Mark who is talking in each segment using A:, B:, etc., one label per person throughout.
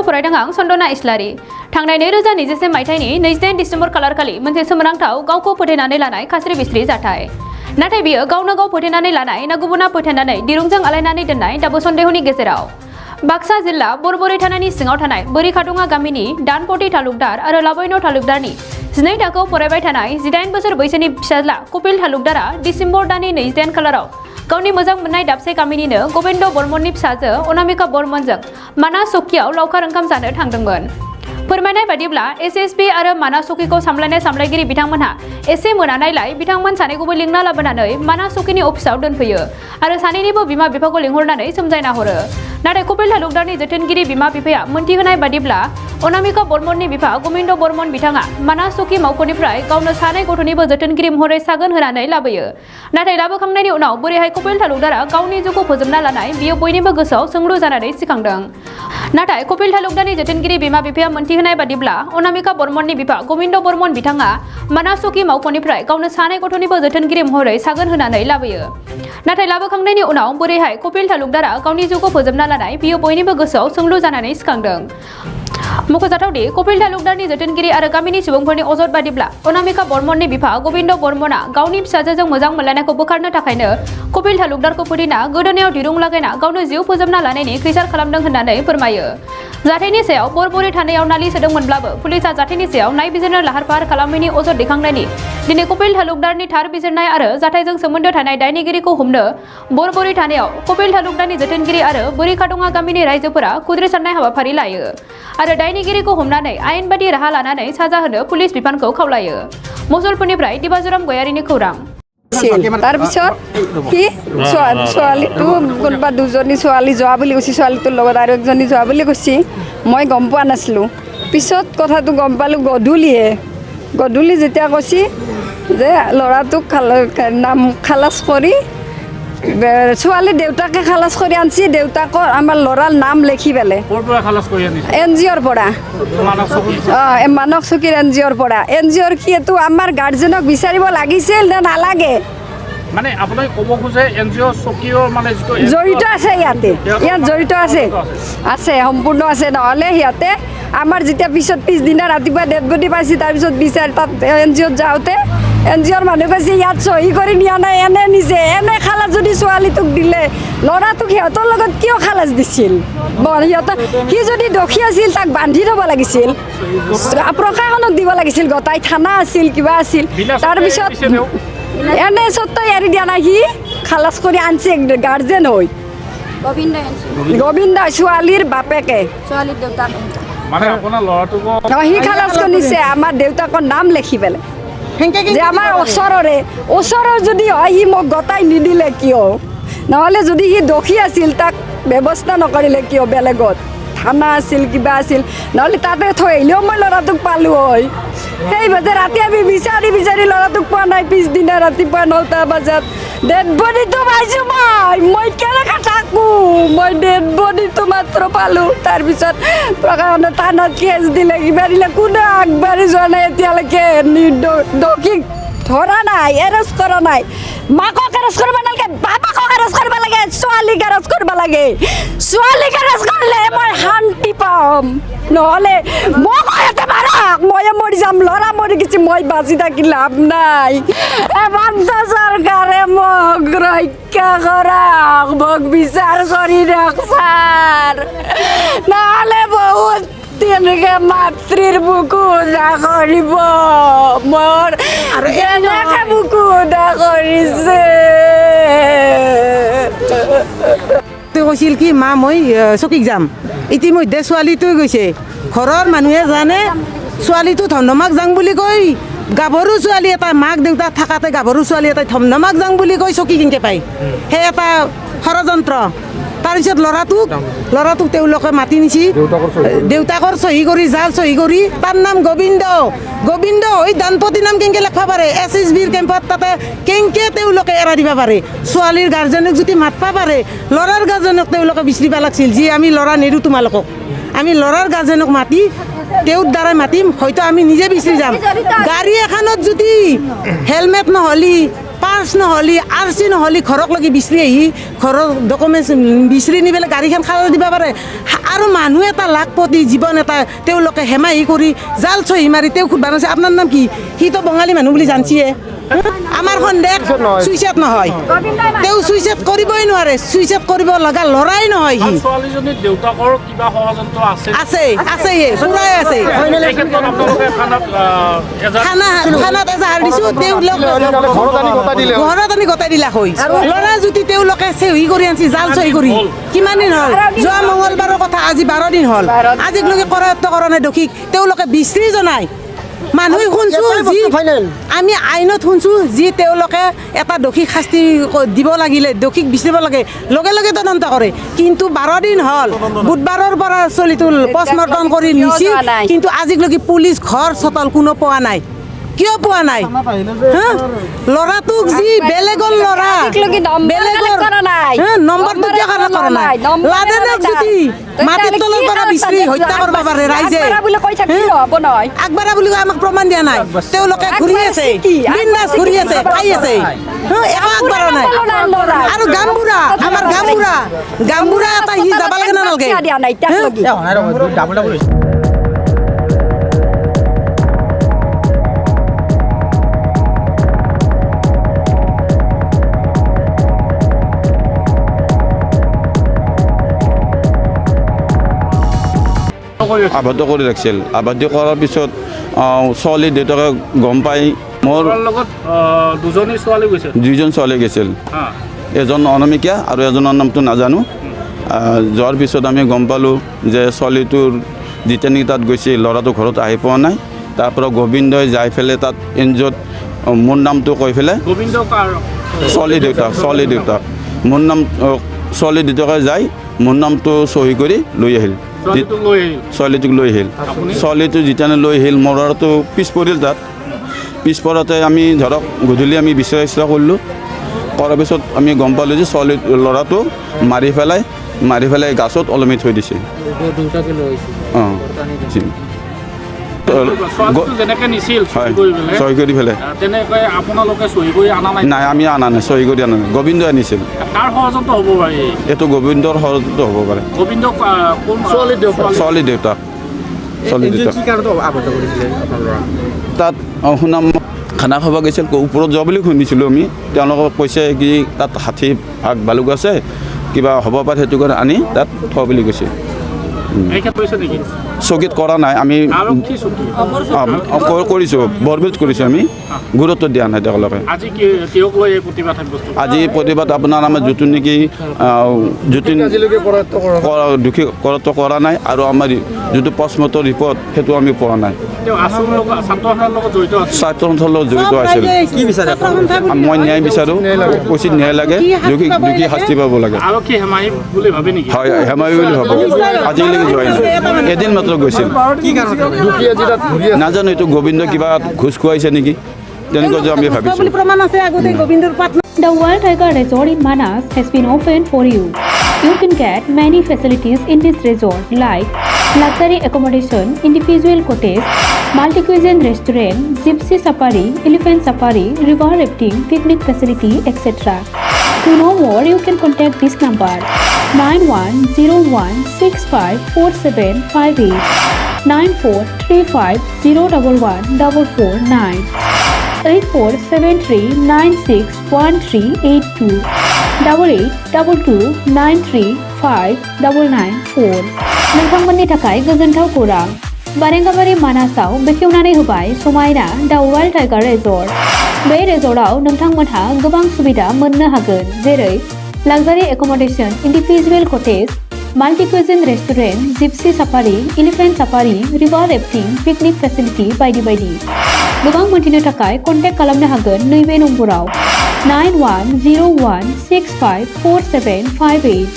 A: थाखो फरायदों सन्दना इस्लारि थांनाय 2020 मायथाइनि 28 डिसेम्बर खालारखालि मोनसे सोमोनांथाव गावखौ फोथायनानै लानाय खास्रि बिस्रि जाथाय नाथाय बियो गावनो गाव फोथायनानै लानाय ना गुबुना फोथायनानै दिरुंजों आलायनानै दोननाय दाबो सन्देहनि गेजेराव बाक्सा जिल्ला बरबरि थानानि सिङाव थानाय बोरिखादुङा गामिनि दानपति तालुकदार आरो लाबैनो तालुकदारनि 12 थाखोआव फरायबाय थानाय 18 बोसोर बैसोनि फिसाज्ला कपिल तालुकदारा डिसेम्बर दाननि 28 खालाराव गावनि मोजां मोननाय दाबसे गामिनिनो गोविन्द बर्मननि फिसाजो अनामिका बर्मनजों मानास चौकियाव लावखार ओंखाम जानो थांदोंमोन। फोरमायनाय बादिब्ला एसएसपि आरो मानास चौकिखौ सामलायनाय सामलायगिरि बिथांमोनहा एसे मोनानायलाय बिथांमोन सानैखौबो लिंना लाबोनानै मानास चौकिनि अफिसाव दोनफैयो आरो सानैनिबो बिमा बिफाखौ लिंहरनानै सोमजायना हरो। नाथाय कपिल तालुकदारनि जोथोनगिरि बिमा बिफाया मोनथिहोनाय बादिब्ला अनामिका बर्मननि बिफा गोविन्द बर्मन बिथाङा मानास चौकी मावख'निफ्राय गावनो सानै गथ'निबो जोथोनगिरि महरै सागोन होनानै लाबोयो। नाथाय लाबोखांनायनि उनाव बोरैहाय कपिल तालुकदारा गावनि जिउखौ फोजोबना लानाय बियो बयनिबो गोसोआव सोंलु जानानै सिखांदों। नाथाय कपिल तालुकदारनि जोथोनगिरि बिमा बिफाया मोनथिहोनाय बादिब्ला अनामिका बर्मननि बिफा गोविन्द बर्मन बिथाङा मानास चौकी मावख'निफ्राय गावनो सानै गथ'निबो जोथोनगिरि महरै सागोन होनानै लाबोयो। नाथाय लाबोखांनायनि उनाव बोरैहाय कपिल तालुकदारा गावनि जिउखौ फोजोबना लानाय बियो बयनिबो गोसोआव सोंलु जानानै सिखांदों। मख'जाथावदि कपिल तालुकदारनि जोथोनगिरि आरो गामिनि सुबुंफोरनि अजद बादिब्ला अनामिका बर्मननि बिफा गोविन्द बर्मना गावनि फिसाजोजों मोजां मोनलायनायखौ बोखारनो थाखायनो कपिल तालुकदारखौ फोथैना गोदोनायाव दिरुं लागायना गावनो जिउ फोजोबना लानायनि खैसार खालामदों होननानै फोरमायो। जाथायनि सायाव बरबरि थानायाव नालिस होदोंमोनब्लाबो पुलिसआ जाथायनि सायाव नायबिजिरनो लाहार फाहार खालामैनि अजद दैखांनायनि दिनै कपिल तालुकदारनि थार बिजिरनाय आरो जाथायजों सोमोन्दो थानाय दायनिगिरिखौ हमनो बरबरि थानायाव कपिल तालुकदारनि जोथोनगिरि आरो बोरिखादुङा गामिनि रायजोफोरा खुद्रिसारनाय हाबाफारि लायो आरो दायनिगिरिखौ हमनानै आयेन बादि राहा लानानै साजा होनो पुलिस बिफानखौ खावलायो। मसलपुरनिफ्राय दिबाजुराम गयारिनि खौरां।
B: তাৰপিছত কি ছোৱালীটো কোনোবা দুজনী ছোৱালী যোৱা বুলি কৈছে, ছোৱালীটোৰ লগত আৰু একজনী যোৱা বুলি কৈছে। মই গম পোৱা নাছিলোঁ। পিছত কথাটো গম পালোঁ গধূলি যেতিয়া কৈছে যে ল'ৰাটোক নাম খালাচ কৰি ছোৱালী দেউতাকে খালাচ কৰি আনছি, দেউতাকৰ আমাৰ ল'ৰাৰ নাম লিখি পেলাই NGOৰ পৰা মানস চকীৰ NGOৰ পৰা। NGOৰ কি এইটো আমাৰ গাৰ্জেনক বিচাৰিব লাগিছিল নে নালাগে?
C: মানে আপুনি ক'ব খোজে NGO চকীৰ মানে
B: জড়িত আছে, ইয়াত জড়িত আছে সম্পূৰ্ণ আছে। নহ'লে সিহঁতে আমাৰ যেতিয়া পিছদিনা ৰাতিপুৱা ডেড বডি পাইছে তাৰপিছত বিচাৰি তাত NGOত যাওঁতে NGOৰ মানুহ কৈছে ইয়াত চহী কৰি নিয়া নাই, এনে নিছে। এনে খালাচ যদি ছোৱালীটোক দিলে ল'ৰাটোক সিহঁতৰ লগত কিয় খালাচ দিছিল? সি যদি দোষী আছিল তাক বান্ধি থ'ব লাগিছিল, প্ৰশাসনক দিব লাগিছিল, গোটাই থানা আছিল, কিবা আছিল। তাৰপিছত এনে চত্ব এৰি দিয়া নাই, সি খালাচ কৰি আনছে গাৰ্জেন হৈ। গোবিন্দ ছোৱালীৰ বাপেকে সি খালাচ কৰি নিছে আমাৰ দেউতাকৰ নাম লিখি পেলাই যে আমাৰ ওচৰৰ যদি হয় সি মোক গতাই নিদিলে কিয়? নহ'লে যদি সি দোষী আছিল তাক ব্যৱস্থা নকৰিলে কিয়? বেলেগত থানা আছিল, কিবা আছিল, নহ'লে তাতে থৈ আহিলেও মই ল'ৰাটোক পালোঁ হয়। সেইবাবে ৰাতি আমি বিচাৰি ল'ৰাটোক পোৱা নাই। পিছদিনা ৰাতিপুৱা 9টা বজাত ডেড বডিটো পাইছোঁ। মই কেনেকৈ থাকোঁ? মই ডেড বডিটো মাত্ৰ পালোঁ। তাৰপিছত প্ৰশাসনে থানাত কেছ দিলে, কিবা দিলে, কোনো আগবাঢ়ি যোৱা নাই এতিয়ালৈকে। দোষীক ধৰা নাই, এৰেষ্ট কৰা নাই। মাকক এৰেষ্ট কৰিব নালাগে, বাপাকক এৰেষ্ট কৰিব লাগে, ছোৱালীক এৰেষ্ট কৰিব লাগে। ছোৱালীক এৰেষ্ট কৰিলে মই শান্তি পাম, নহ'লে মোক ইয়াতে মাৰক, ময়ে মৰি যাম। ল'ৰা মৰি গৈছে, মই বাচি থাকি লাভ নাই। চৰকাৰে মোক ৰক্ষা কৰক, মোক বিচাৰ কৰি দিয়ক ছাৰ, নহ'লে বহুত তেনেকৈ মাতৃৰ বুকু উদা কৰিব। মোৰ এনেকৈ বুকু উদা কৰিছে।
D: কৈছিল কি মা মই চকীক যাম, ইতিমধ্যে ছোৱালীটো গৈছে। ঘৰৰ মানুহে জানে ছোৱালীটো ধমধমাক যাং বুলি কৈ, গাভৰু ছোৱালী এটা মাক দেউতাক থাকাতে গাভৰু ছোৱালী এটাই ধমধমাক যাং বুলি কৈ চকী কেনেকৈ পায়? সেই এটা ষড়যন্ত্ৰ। তাৰপিছত ল'ৰাটোক তেওঁলোকে মাতি নিছি, দেউতাকৰ চহী কৰি জাল চহী কৰি, তাৰ নাম গোবিন্দ হৈ দানপতি নাম কেনেকৈ লিখিব পাৰে? SSBৰ কেম্পত তাতে কেনেকৈ তেওঁলোকে এৰাই দিব পাৰে? ছোৱালীৰ গাৰ্জেনক যদি মাতিব পাৰে, ল'ৰাৰ গাৰ্জেনক তেওঁলোকে বিচাৰিব লাগিছিল যি আমি ল'ৰা নেৰোঁ তোমালোকক। আমি ল'ৰাৰ গাৰ্জেনক মাতি তেওঁৰ দ্বাৰাই মাতিম, হয়তো আমি নিজে বিচাৰি যাম। গাড়ী এখনত যদি হেলমেট নহ'লি পাৰ্চ নহ'লি RC নহ'লি ঘৰক লাগি বিচাৰি আহি ঘৰৰ ডকুমেণ্টছ বিচাৰি নি পেলাই গাড়ীখন খাল দিব পাৰে আৰু মানুহ এটা লাখপতি জীৱন এটা তেওঁলোকে হেমাহি কৰি জাল চহি মাৰি তেওঁ খুব বানাইছে আপোনাৰ নাম কি সিতো বঙালী মানুহ বুলি জানছিয়ে আমাৰ সন্দেহ চুইচাইড নহয় তেওঁ চুইচাইড কৰিবই নোৱাৰে চুইচাইড কৰিব লগা ল'ৰাই নহয় সি
C: ছোৱালীজনীৰ দেউতাকৰ কিবা ষড়যন্ত্ৰ আছে
D: আছে পুৰাই আছে
C: এই ক্ষেত্ৰত আপোনালোকে
D: থানাত এজাহাৰ দিছোঁ তেওঁলোকে ঘৰত আনি গতাই দিলা হৈ ল'ৰা যদি তেওঁলোকে চেহি কৰি আনছি জাল চহি কৰি কিমান দিন হ'ল যোৱা মঙলবাৰৰ কথা আজি 12 দিন হ'ল আজিলৈকে কৰায়ত্ব কৰা নাই দোষীক তেওঁলোকে বিচাৰি জনায় মানুহে শুনছোঁ যি আমি আইনত শুনছোঁ যি তেওঁলোকে এটা দোষীক শাস্তি দিব লাগিলে দোষীক বিচাৰিব লাগে লগে লগে তদন্ত কৰে কিন্তু 12 দিন হ'ল বুধবাৰৰ পৰা চলিটো পষ্টমৰ্টম কৰি নিছি কিন্তু আজিলৈকে পুলিচ ঘৰ চতল কোনো পোৱা নাই কিয় পোৱা নাই ল'ৰাটোক যি বেলেগৰ ল'ৰা বেলেগৰ নম্বৰটো কিয় কৰা নাই লাদেনক যদি মাটিৰ তলৰ পৰা বিচাৰি হত্যা কৰিব পাৰে ৰাইজে আগবাঢ়া বুলি আমাক প্ৰমাণ দিয়া নাই তেওঁলোকে ঘূৰি আছে বিন্দাছ ঘূৰি আছে খাই আছে একো আগবাঢ়া নাই আৰু আমাৰ গামবুঢ়া এটা সি যাব লাগে না নালাগে
E: আবদ্ধ কৰি ৰাখিছিল আবদ্ধ কৰাৰ পিছত ছোৱালী দেউতাকে গম পাই মোৰ
C: লগত দুজন ছোৱালী
E: গৈছিল এজন অনামিকা আৰু এজনৰ নামটো নাজানো যোৱাৰ পিছত আমি গম পালোঁ যে ছোৱালীটোৰ যেতিয়া নেকি তাত গৈছিল ল'ৰাটো ঘৰত আহি পোৱা নাই তাৰ পৰা গোবিন্দই যাই পেলাই তাত এনজিঅ'ত মোৰ নামটো কৈ পেলাই ছোৱালী দেউতাক মোৰ নাম ছোৱালী দেউতাকে যাই মোৰ নামটো চহী কৰি লৈ আহিল ছোৱালীটোক লৈ আহিল ছোৱালীটো যেতিয়া লৈ আহিল মৰাটো পিছ পৰিল তাত পিছ পৰাতে আমি ধৰক গধূলি আমি বিচাৰা কৰিলোঁ কৰাৰ পিছত আমি গম পালোঁ যে ল'ৰাটো মাৰি পেলাই গাছত ওলমি থৈ দিছে চহী কৰি পেলাই নাই আমি অনা নাই চহী কৰি অনা নাই গোবিন্দই আনিছিল এইটো গোবিন্দৰ ষড়যন্ত্ৰ হ'ব পাৰে ছোৱালী দেউতাক তাত শুনাম খানা খাব গৈছিল ওপৰত যোৱা বুলি শুনিছিলোঁ আমি তেওঁলোকক কৈছে কি তাত হাতী আগ ভালুক আছে কিবা হ'ব পাৰে সেইটো কাৰণে আনি তাত থোৱা বুলি কৈছে চকীত কৰা নাই আমি কৰিছোঁ বৰবিলত কৰিছোঁ আমি গুৰুত্ব দিয়া নাই তেওঁলোকে আজি প্ৰতিবাদ আপোনাৰ আমাৰ যিটো নেকি দোষী কৰাটো কৰা নাই আৰু আমাৰ যিটো পষ্টমৰ্টম ৰিপৰ্ট সেইটো আমি পোৱা নাই ছাত্ৰসন্থাৰ লগত জড়িত আছিল মই ন্যায় বিচাৰোঁ উচিত ন্যায় লাগে দোষী শাস্তি পাব লাগে হয় হেমাহি বুলি ভাবোঁ আজিলৈকে যোৱাই নাই এদিন মাত্ৰ গৈছিল নাজানো এইটো গোবিন্দ কিবা ঘোষ খুৱাইছে নেকি তেনেকুৱা যে আমি ভাবিছোঁ
A: The Wild Tiger Resort in Manas has been opened for you. You can get many facilities in this resort like luxury accommodation, individual cottage, multi-cuisine restaurant, gypsy safari, elephant safari, river rafting, picnic facility, etc. To know more, you can contact this number 9101654758 9435011449 8473961382 8822935994 नोंथांमोननि थाखाय गोजोनथाव खौरां बारेंगाबारि मानासाव बेखेवनानै होबाय समायना दा wild tiger resort बे रेजर्टआव नोंथांमोनहा गोबां सुबिदा मोननो हागोन जेरै luxury accommodation individual cottage multi-cuisine restaurant gypsy safari elephant safari river rafting picnic facility बायदि बायदि गोबां मोनथिनो थाखाय कन्टेक्ट खालामनो हागोन नैबे नम्बराव 9101654758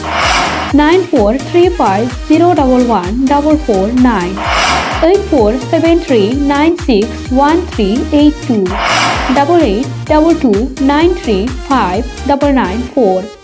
A: 9435011449 8473961382 8822935994